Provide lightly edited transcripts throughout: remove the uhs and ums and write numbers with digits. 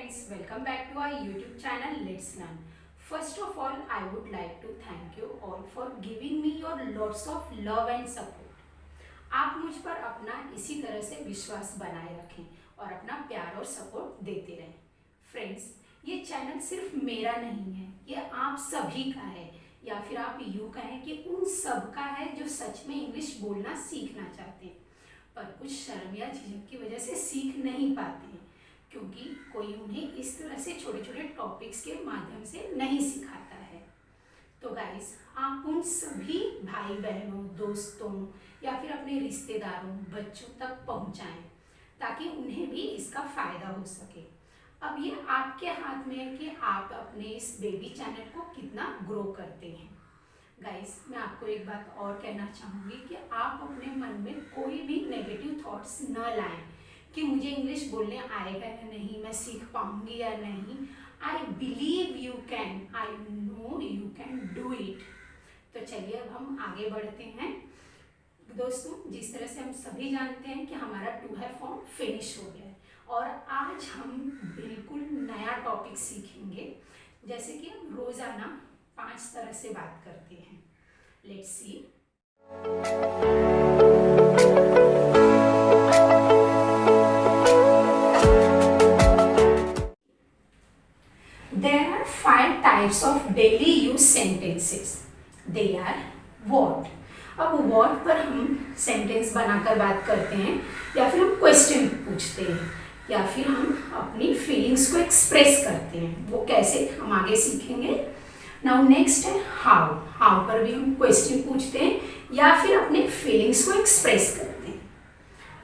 friends, welcome back to our YouTube channel Let's Learn. First of all, I would like to thank you all for giving me your lots of love and support. आप मुझ पर अपना इसी तरह से विश्वास बनाए रखें और अपना प्यार और सपोर्ट देते रहें। फ्रेंड्स, ये चैनल सिर्फ मेरा नहीं है, ये आप सभी का है, या फिर आप यूँ कहें कि उन सब का है जो सच में इंग्लिश बोलना सीखना चाहते हैं, पर कुछ शर्म या झिझक की वजह से सीख नहीं पाते हैं, क्योंकि कोई उन्हें इस तरह से छोटे छोटे टॉपिक्स के माध्यम से नहीं सिखाता है। तो गाइस, आप उन सभी भाई बहनों, दोस्तों या फिर अपने रिश्तेदारों, बच्चों तक पहुंचाएं ताकि उन्हें भी इसका फ़ायदा हो सके। अब ये आपके हाथ में है कि आप अपने इस बेबी चैनल को कितना ग्रो करते हैं। गाइस, मैं आपको एक बात और कहना चाहूँगी कि आप अपने मन में कोई भी नेगेटिव थॉट्स न लाएं कि मुझे इंग्लिश बोलने आएगा या नहीं, मैं सीख पाऊंगी या नहीं। I believe you can, I know you can do it. तो चलिए अब हम आगे बढ़ते हैं। दोस्तों, जिस तरह से हम सभी जानते हैं कि हमारा टू है फॉर्म फिनिश हो गया है और आज हम बिल्कुल नया टॉपिक सीखेंगे, जैसे कि हम रोज़ाना 5 तरह से बात करते हैं। Let's see. There are 5 types of daily use sentences. They are what. अब what पर हम सेंटेंस बनाकर बात करते हैं, या फिर हम क्वेश्चन पूछते हैं, या फिर हम अपनी फीलिंग्स को एक्सप्रेस करते हैं। वो कैसे, हम आगे सीखेंगे। नाउ नेक्स्ट है हाउ। हाउ पर भी हम क्वेश्चन पूछते हैं या फिर अपने फीलिंग्स को एक्सप्रेस करते हैं।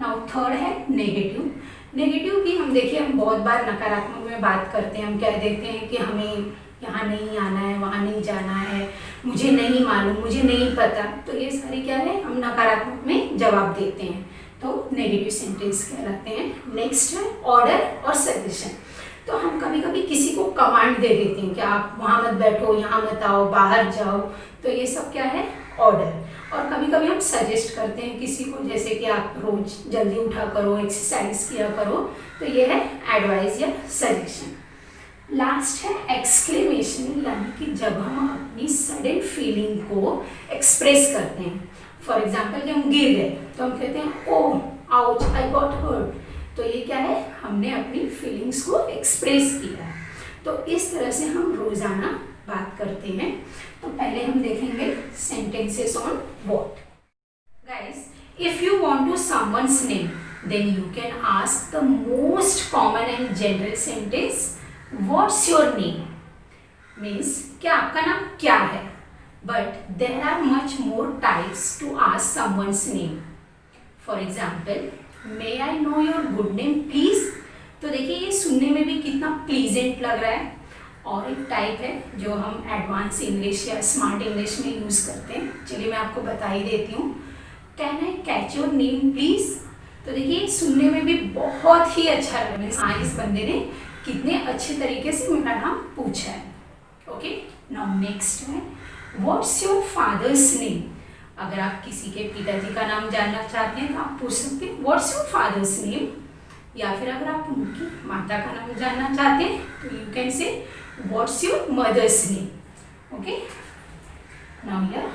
नाउ थर्ड है नेगेटिव। नेगेटिव की हम देखिए, हम बहुत बार नकारात्मक में बात करते हैं। हम कह देते हैं कि हमें यहाँ नहीं आना है, वहाँ नहीं जाना है, मुझे नहीं मालूम, मुझे नहीं पता। तो ये सारी क्या है, हम नकारात्मक में जवाब देते हैं, तो नेगेटिव सेंटेंस कहलाते हैं। नेक्स्ट है ऑर्डर और सजेशन। तो हम कभी कभी किसी को कमांड दे देते हैं कि आप वहाँ मत बैठो, यहाँ मत आओ, बाहर जाओ। तो ये सब क्या है, ऑर्डर। और कभी कभी हम सजेस्ट करते हैं किसी को, जैसे कि आप रोज जल्दी उठा करो, एक्सरसाइज किया करो। तो ये है एडवाइस या सजेशन। लास्ट है एक्सक्लेमेशन, यानी कि जब हम अपनी सडन फीलिंग को एक्सप्रेस करते हैं। फॉर एग्जाम्पल कि हम गिर गए तो हम कहते हैं ओह आउच, आई गॉट हर्ट। तो ये क्या है, हमने अपनी फीलिंग्स को एक्सप्रेस किया है। तो इस तरह से हम रोजाना बात करते हैं। तो पहले हम देखेंगे sentences on what. Guys, if you want to someone's name then you can ask the most common and general sentence what's your name. Means कि आपका नाम क्या है, but there are much more types to ask someone's name. For example, may I know your good name please. तो देखिए, ये सुनने में भी कितना प्लीजेंट लग रहा है। और एक टाइप है जो हम एडवांस इंग्लिश या स्मार्ट इंग्लिश में यूज़ करते हैं। चलिए मैं आपको बता ही देती हूँ। Can I catch your name please. तो देखिए, सुनने में भी बहुत ही अच्छा लग रहा है। हाँ, इस बंदे ने कितने अच्छे तरीके से मेरा नाम पूछा है। ओके, नाउ नेक्स्ट है व्हाट्स योर फादर्स नेम। अगर आप किसी के पिताजी का नाम जानना चाहते हैं तो आप पूछ सकते हैं व्हाट्स योर फादर्स नेम। या फिर अगर आप उनकी माता का नाम जानना चाहते हैं तो you can say what's your mother's name. Okay, now here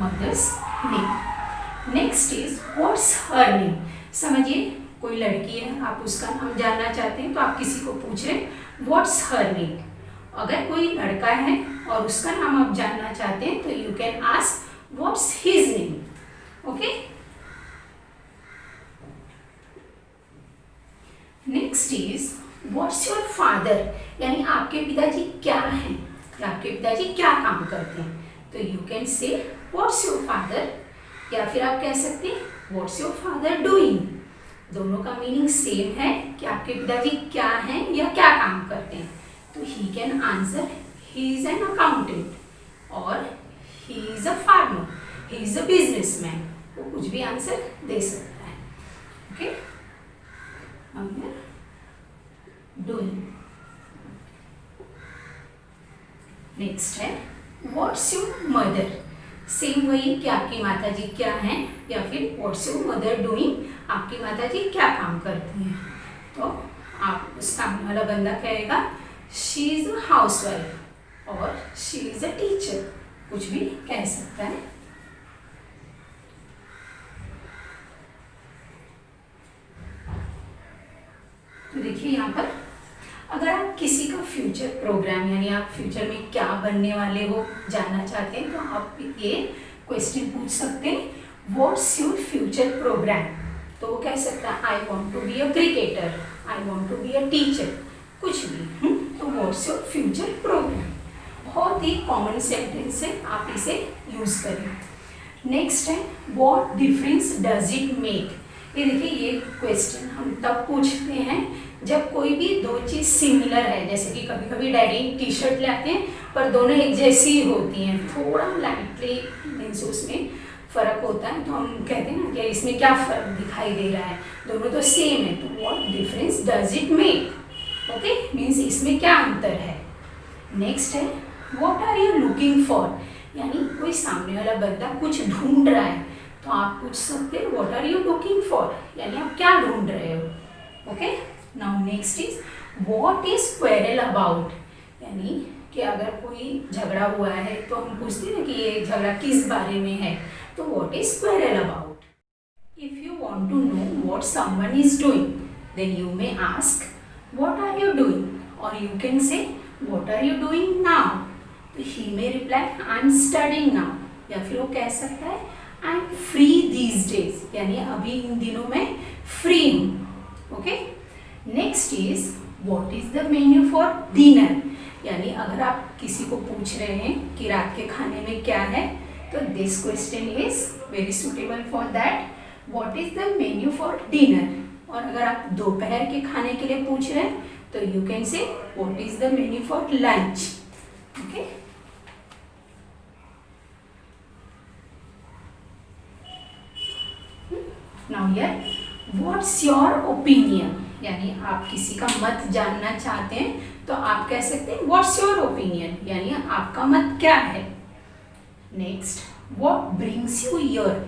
mother's name. Next is what's her name. समझिए, कोई लड़की है, आप उसका नाम जानना चाहते हैं तो आप किसी को पूछ रहे हैं व्हाट्स हर नेम। अगर कोई लड़का है और उसका नाम आप जानना चाहते हैं तो you can ask what's his name. Okay, next is what's your father, यानी आपके पिताजी क्या हैं या आपके पिताजी क्या काम करते हैं। तो you can say what's your father, या फिर आप कह सकते हैं व्हाट्स योर फादर डूइंग। दोनों का मीनिंग सेम है कि आपके पिताजी क्या हैं या क्या काम करते हैं। तो he can answer he is an accountant और he is a farmer, he is a businessman. वो कुछ भी आंसर दे सकता है। Okay, doing. नेक्स्ट है व्हाट्स योर मदर। सेम वही कि आपकी माता जी क्या हैं, या फिर व्हाट्स योर मदर डूइंग, आपकी माता जी क्या काम करती हैं। तो आप सामने वाला बंदा कहेगा शी इज अ हाउसवाइफ और शी इज अ टीचर, कुछ भी कह सकता है। तो देखिए यहाँ पर अगर आप किसी का फ्यूचर प्रोग्राम यानी आप फ्यूचर में क्या बनने वाले हो जानना चाहते हैं तो आप ये क्वेश्चन पूछ सकते हैं, व्हाट्स योर फ्यूचर प्रोग्राम। तो वो कह सकता है I want to be a cricketer, I want to be a teacher, कुछ भी। तो व्हाट्स योर फ्यूचर प्रोग्राम बहुत ही कॉमन सेंटेंस है, आप इसे यूज करें। नेक्स्ट है what difference does it make. ये देखिए ये क्वेश्चन हम तब पूछते हैं जब कोई भी दो चीज सिमिलर है, जैसे कि कभी कभी डैडी टी शर्ट लाते हैं पर दोनों एक जैसी ही होती हैं, थोड़ा लाइटली मीन्स उसमें फर्क होता है, तो हम कहते हैं ना कि इसमें क्या फर्क दिखाई दे रहा है, दोनों तो सेम है, तो what difference does it make, okay, means इसमें क्या अंतर है। नेक्स्ट है what are you looking for, यानी कोई सामने वाला बंदा कुछ ढूंढ रहा है तो आप पूछ सकते हैं what are you looking for, यानी आप क्या ढूंढ रहे हो, okay. Now next is what is quarrel about, यानी कि अगर कोई झगड़ा हुआ है तो हम पूछते हैं ना कि ये झगड़ा किस बारे में है, तो what is quarrel about. If you want to know what someone is doing then you may ask what are you doing, और you can say what are you doing now, तो he may reply I am studying now, या फिर वो कह सकता है I am free these days, यानी अभी इन दिनों में फ्री हूँ, okay. Next is what is the menu for dinner, यानी अगर आप किसी को पूछ रहे हैं कि रात के खाने में क्या है, तो this question is very suitable for that, what is the menu for dinner. और अगर आप दोपहर के खाने के लिए पूछ रहे हैं तो you can say what is the menu for lunch, okay. Now here what's your opinion, यानी आप किसी का मत जानना चाहते हैं तो आप कह सकते हैं व्हाट्स योर ओपिनियन, यानी आपका मत क्या है। Next what brings you here,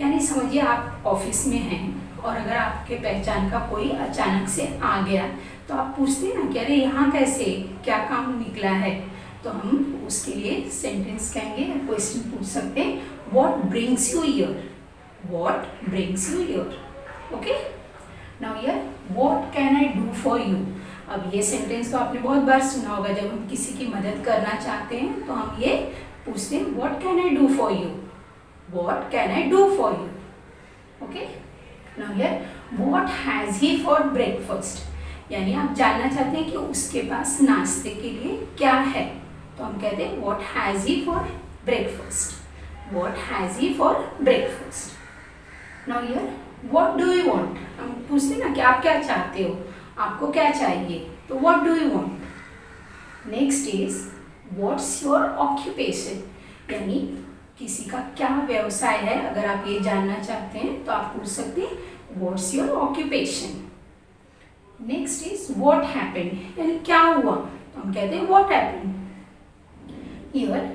यानी समझिए आप ऑफिस में हैं और अगर आपके पहचान का कोई अचानक से आ गया तो आप पूछते हैं ना कि अरे यहाँ कैसे, क्या काम निकला है, तो हम उसके लिए सेंटेंस कहेंगे, क्वेश्चन पूछ सकते हैं what brings you here, what brings you here, okay. Now here what can I do for you, अब ये सेंटेंस तो आपने बहुत बार सुना होगा, जब हम किसी की मदद करना चाहते हैं तो हम ये पूछते हैं what can I do for you, what can I do for you, okay. Now here what has he for breakfast, यानी आप जानना चाहते हैं कि उसके पास नाश्ते के लिए क्या है, तो हम कहते हैं what has he for breakfast, what has he for breakfast. Now here what do you want, हम पूछते हैं ना कि आप क्या चाहते हो, आपको क्या चाहिए, तो what do you want. Next is what's your occupation, यानी किसी का क्या व्यवसाय है, अगर आप ये जानना चाहते हैं तो आप पूछ सकते हैं what's your occupation. Next is what happened, यानी क्या हुआ, तो हम कहते हैं what happened. Here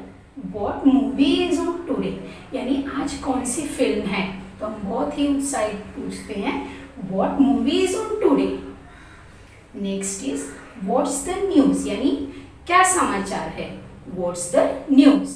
what movie is on today, यानी आज कौन सी फिल्म है, तो हम बहुत ही उत्साहित पूछते हैं what movie is on today. Next is what's the news, यानी क्या समाचार है, व्हाट्स द न्यूज।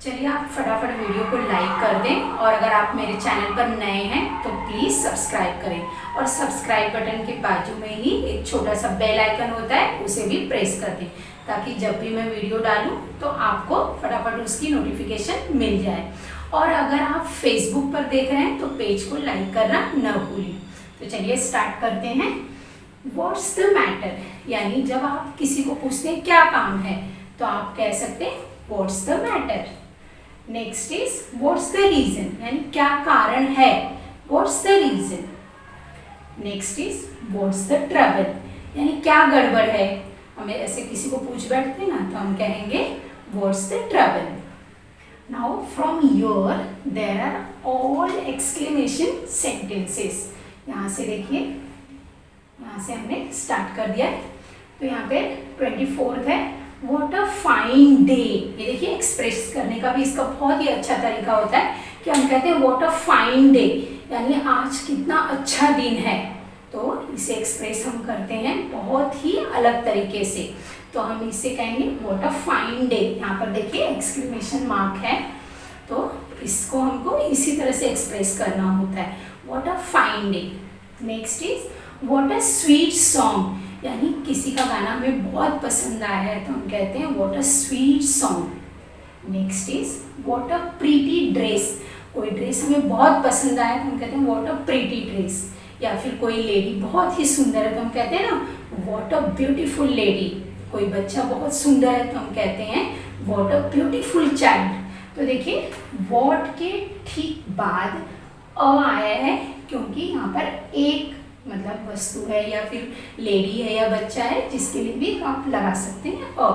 चलिए आप फटाफट वीडियो को लाइक कर दें, और अगर आप मेरे चैनल पर नए हैं तो प्लीज़ सब्सक्राइब करें, और सब्सक्राइब बटन के बाजू में ही एक छोटा सा बेल आइकन होता है, उसे भी प्रेस कर दें, ताकि जब भी मैं वीडियो डालूं तो आपको फटाफट उसकी नोटिफिकेशन मिल जाए। और अगर आप फेसबुक पर देख रहे हैं तो पेज को लाइक करना न भूलें। तो चलिए स्टार्ट करते हैं। व्हाट्स द मैटर, यानी जब आप किसी को पूछते हैं क्या काम है तो आप कह सकते हैं what's the matter. Next is what's the reason, यानी क्या कारण है, what's the reason. Next is what's the trouble, यानी क्या गड़बड़ है, हमें ऐसे किसी को पूछ बैठते हैं ना तो हम कहेंगे what's the trouble. Now from here there are all exclamation sentences, यहाँ से देखिए, यहाँ से हमने स्टार्ट कर दिया है, तो यहाँ पे 24 है व्हाट अ फाइन डे। ये देखिए एक्सप्रेस करने का भी इसका बहुत ही अच्छा तरीका होता है कि हम कहते हैं व्हाट अ फाइन डे, यानी आज कितना अच्छा दिन है। तो इसे एक्सप्रेस हम करते हैं बहुत ही अलग तरीके से। तो हम इसे कहेंगे व्हाट अ फाइन डे। यहाँ पर देखिए एक्सक्लेमेशन मार्क है, तो इसको हमको इसी तरह से एक्सप्रेस करना होता है, what a fine day. Next is what a sweet song, यानी किसी का गाना हमें बहुत पसंद आया है तो हम कहते हैं what a sweet song. Next is what a pretty dress, कोई ड्रेस हमें बहुत पसंद आया तो हम कहते हैं व्हाट अ प्रीटी ड्रेस। या फिर कोई लेडी बहुत ही सुंदर है तो हम कहते हैं ना व्हाट अ ब्यूटीफुल लेडी। कोई बच्चा बहुत सुंदर है तो हम कहते हैं व्हाट अ ब्यूटीफुल चाइल्ड। तो देखिए व्हाट के ठीक बाद अ आया है, क्योंकि यहाँ पर एक मतलब वस्तु है या फिर लेडी है या बच्चा है, जिसके लिए भी आप लगा सकते हैं अ।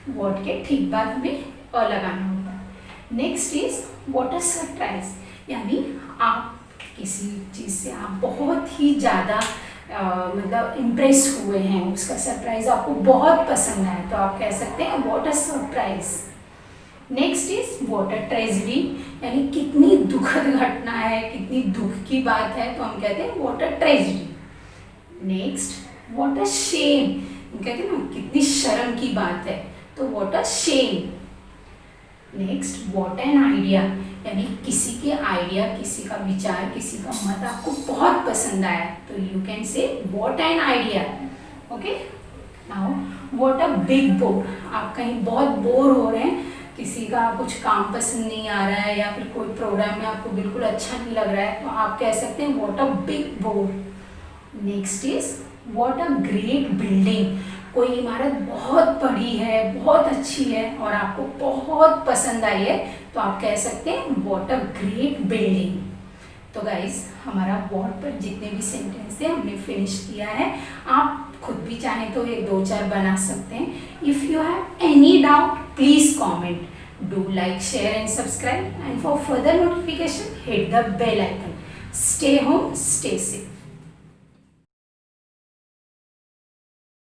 व्हाट के ठीक बाद हमें अ लगाना होता है। Next is what a surprise, यानी आप किसी चीज़ से आप बहुत ही ज़्यादा मतलब इम्प्रेस हुए हैं, उसका सरप्राइज आपको बहुत पसंद आया तो आप कह सकते हैं what a surprise. Next is what a tragedy, यानी कितनी दुखद घटना है, कितनी दुख की बात है तो हम कहते हैं what a tragedy. Next what a shame, हम कहते हैं ना कितनी शर्म की बात है तो what a shame. Next what an idea, यानी किसी के आइडिया, किसी का विचार, किसी का मत आपको बहुत पसंद आया तो you can say what an idea. Okay, now what a big bore, आप कहीं बहुत बोर हो रहे हैं, किसी का कुछ काम पसंद नहीं आ रहा है या फिर कोई प्रोग्राम में आपको बिल्कुल अच्छा नहीं लग रहा है तो आप कह सकते हैं what a big bore. Next is what a great building, कोई इमारत बहुत बड़ी है, बहुत अच्छी है और आपको बहुत पसंद आई है तो आप कह सकते हैं व्हाट अ ग्रेट बिल्डिंग। तो गाइस हमारा व्हाट पर जितने भी सेंटेंस थे हमने फिनिश किया है। आप खुद भी चाहें तो ये 2-4 बना सकते हैं। If you have any doubt please comment, do like, share and subscribe, and for further notification hit the bell icon. Stay home, stay safe.